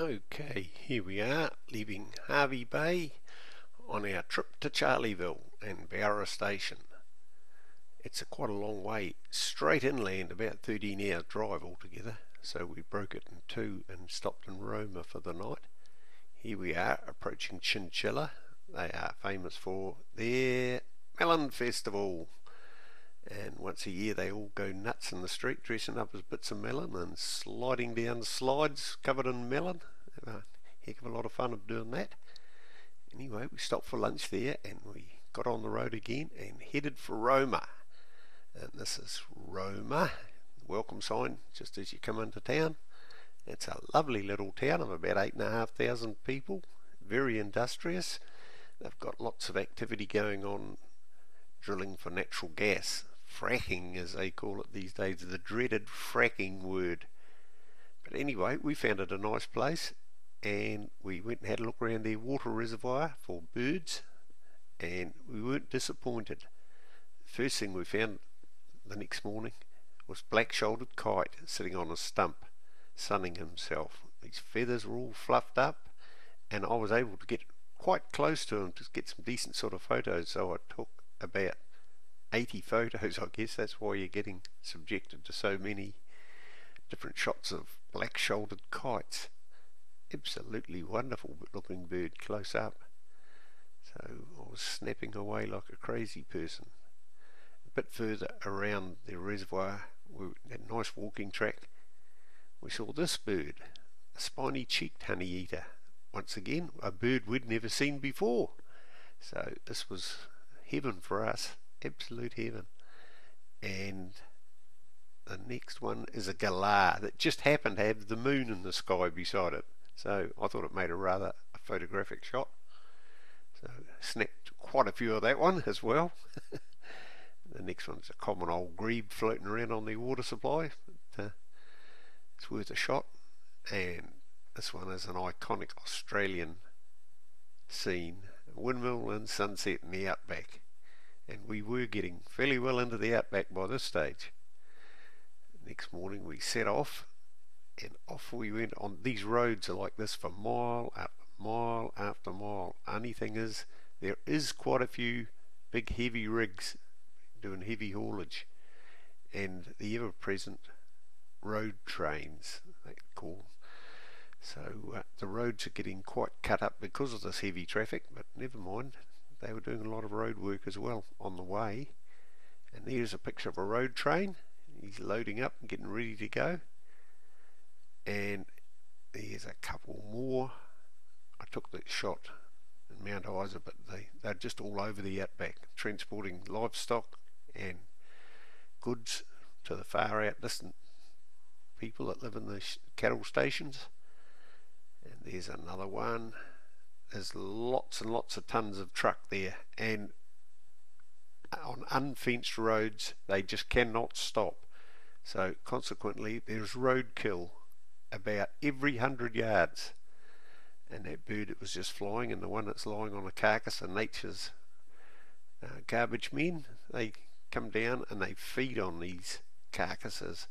Okay, here we are, leaving Harvey Bay on our trip to Charleville and Bowra Station. It's quite a long way, straight inland, about 13-hour drive altogether, so we broke it in two and stopped in Roma for the night. Here we are, approaching Chinchilla. They are famous for their melon festival, and once a year they all go nuts in the street, dressing up as bits of melon and sliding down slides covered in melon. Have a heck of a lot of fun of doing that. Anyway, we stopped for lunch there and we got on the road again and headed for Roma. And this is Roma, welcome sign just as you come into town. It's a lovely little town of about 8,500 people, very industrious. They've got lots of activity going on, drilling for natural gas. Fracking, as they call it these days, the dreaded fracking word. But anyway, we found it a nice place, and we went and had a look around their water reservoir for birds, and we weren't disappointed. The first thing we found the next morning was black-shouldered kite sitting on a stump, sunning himself. His feathers were all fluffed up, and I was able to get quite close to him to get some decent sort of photos, so I took about 80 photos. I guess that's why you're getting subjected to so many different shots of black-shouldered kites. Absolutely wonderful looking bird close up. So I was snapping away like a crazy person. A bit further around the reservoir, we had a nice walking track. We saw this bird, a spiny-cheeked honey-eater. Once again, a bird we'd never seen before. So this was heaven for us, absolute heaven. And the next one is a galah that just happened to have the moon in the sky beside it. So I thought it made a photographic shot. So snapped quite a few of that one as well. The next one's a common old grebe floating around on the water supply. But, it's worth a shot. And this one is an iconic Australian scene, a windmill and sunset in the outback. And we were getting fairly well into the outback by this stage. Next morning we set off, and off we went. On these roads are like this for mile after mile after mile. Only thing is, there is quite a few big heavy rigs doing heavy haulage, and the ever-present road trains, they call. So the roads are getting quite cut up because of this heavy traffic, but never mind. They were doing a lot of road work as well on the way. And there's a picture of a road train. He's loading up and getting ready to go. And there's a couple more. I took that shot in Mount Isa, but they're just all over the outback, transporting livestock and goods to the far out distant people that live in the cattle stations. And there's another one. There's lots and lots of tons of truck there, and on unfenced roads they just cannot stop. So consequently there's roadkill about every 100 yards. And that bird that was just flying, and the one that's lying on a carcass, of nature's garbage men, they come down and they feed on these carcasses.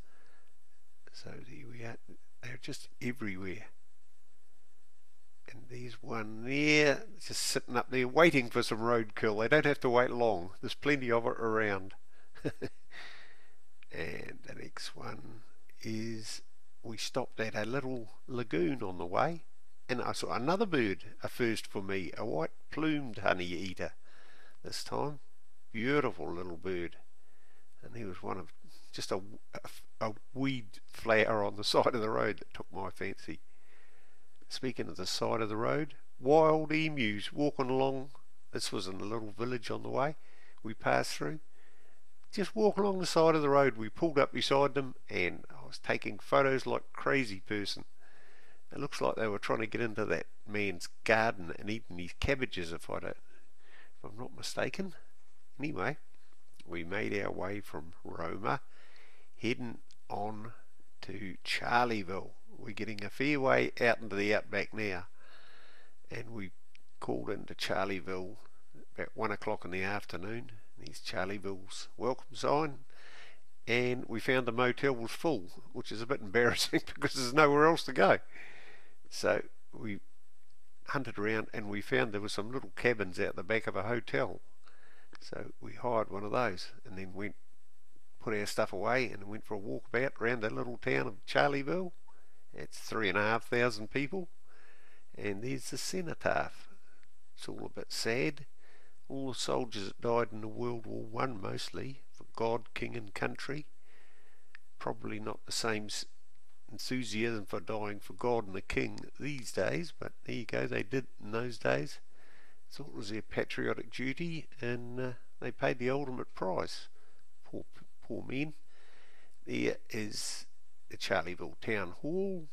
So there we are. They're just everywhere. And there's one there just sitting up there waiting for some roadkill. They don't have to wait long, there's plenty of it around. And the next one is, we stopped at a little lagoon on the way, and I saw another bird, a first for me, a white plumed honey eater this time. Beautiful little bird. And he was one of just a weed flower on the side of the road that took my fancy. Speaking of the side of the road, wild emus walking along. This was in a little village on the way we passed through. Just walking along the side of the road, we pulled up beside them, and I was taking photos like a crazy person. It looks like they were trying to get into that man's garden and eating his cabbages, if I'm not mistaken. Anyway, we made our way from Roma, heading on to Charleville. We're getting a fair way out into the outback now, and we called into Charleville about 1 o'clock in the afternoon. There's Charleville's welcome sign, and we found the motel was full, which is a bit embarrassing because there's nowhere else to go. So we hunted around and we found there were some little cabins out the back of a hotel. So we hired one of those and then went, put our stuff away and went for a walkabout around that little town of Charleville. It's 3,500 people, and there's the cenotaph. It's all a bit sad. All the soldiers that died in the World War One, mostly for God, King and country. Probably not the same enthusiasm for dying for God and the King these days, but there you go, they did in those days. Thought it was their patriotic duty, and they paid the ultimate price. Poor men. There is the Charleville Town Hall,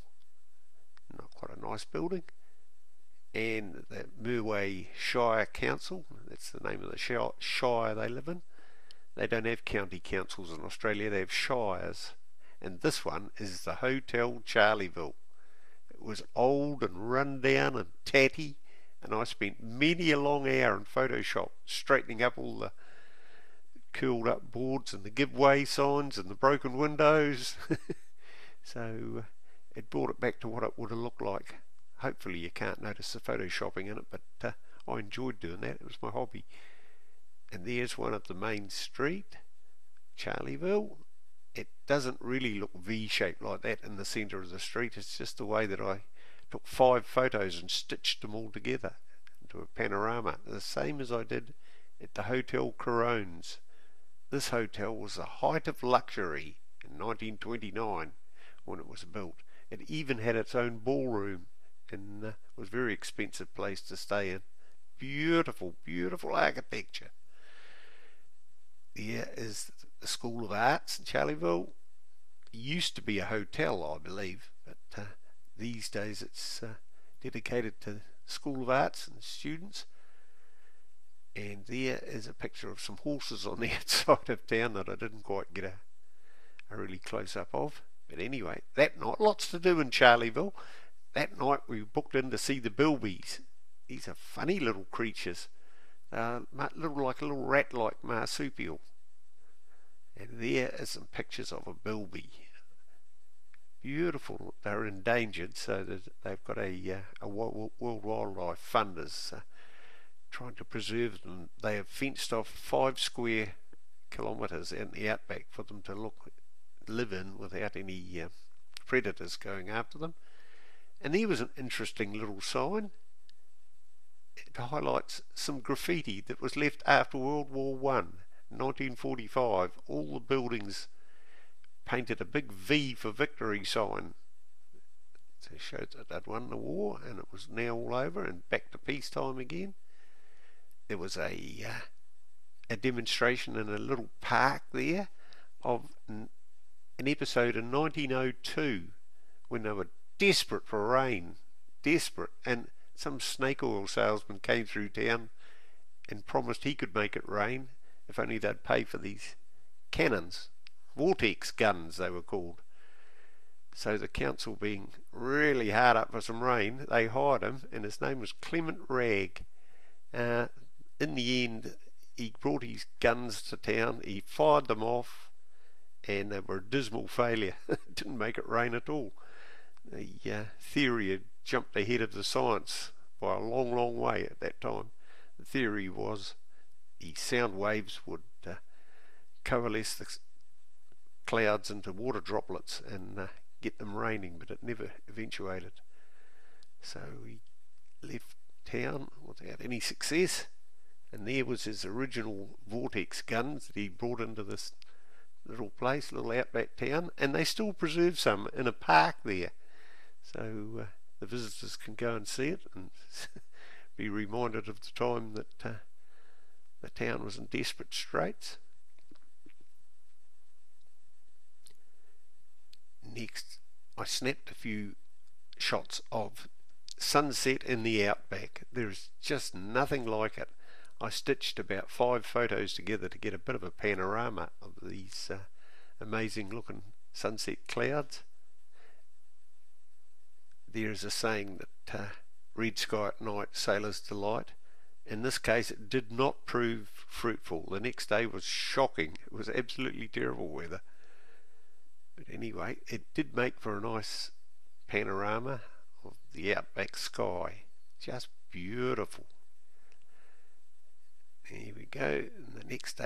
not quite a nice building, and the Merway Shire Council, that's the name of the shire they live in. They don't have county councils in Australia, they have shires, and this one is the Hotel Charleville. It was old and run down and tatty, and I spent many a long hour in Photoshop straightening up all the curled up boards and the giveaway signs and the broken windows. So it brought it back to what it would have looked like. Hopefully you can't notice the photoshopping in it, but I enjoyed doing that. It was my hobby. And there's one of the main street, Charleville. It doesn't really look V-shaped like that in the centre of the street. It's just the way that I took 5 photos and stitched them all together into a panorama, the same as I did at the Hotel Corones. This hotel was the height of luxury in 1929 when it was built. It even had its own ballroom, and was a very expensive place to stay in. Beautiful, beautiful architecture. There is the School of Arts in Charleville. It used to be a hotel, I believe, but these days it's dedicated to the School of Arts and students. And there is a picture of some horses on the outside of town that I didn't quite get a really close up of. But anyway, that night, lots to do in Charleville. That night we booked in to see the bilbies. These are funny little creatures. Little like a little rat-like marsupial. And there are some pictures of a bilby. Beautiful. They're endangered, so that they've got a World Wildlife Fund is trying to preserve them. They have fenced off 5 square kilometres in the outback for them to live in without any predators going after them. And there was an interesting little sign. It highlights some graffiti that was left after World War One, 1945. All the buildings painted a big V for victory sign. So it showed that they'd won the war and it was now all over and back to peacetime again. There was a demonstration in a little park there of an episode in 1902 when they were desperate for rain, desperate, and some snake oil salesman came through town and promised he could make it rain if only they'd pay for these cannons, vortex guns they were called. So the council, being really hard up for some rain, they hired him, and his name was Clement Ragg. In the end, he brought his guns to town, he fired them off, and they were a dismal failure. Didn't make it rain at all. The theory had jumped ahead of the science by a long, long way at that time. The theory was the sound waves would coalesce the clouds into water droplets and get them raining, but it never eventuated. So he left town without any success, and there was his original vortex guns that he brought into this little place, little outback town, and they still preserve some in a park there. So the visitors can go and see it and be reminded of the time that the town was in desperate straits. Next, I snapped a few shots of sunset in the outback. There's just nothing like it. I stitched about 5 photos together to get a bit of a panorama of these amazing looking sunset clouds. There is a saying that red sky at night, sailor's delight. In this case it did not prove fruitful. The next day was shocking. It was absolutely terrible weather. But anyway, it did make for a nice panorama of the outback sky. Just beautiful. Here we go, the next day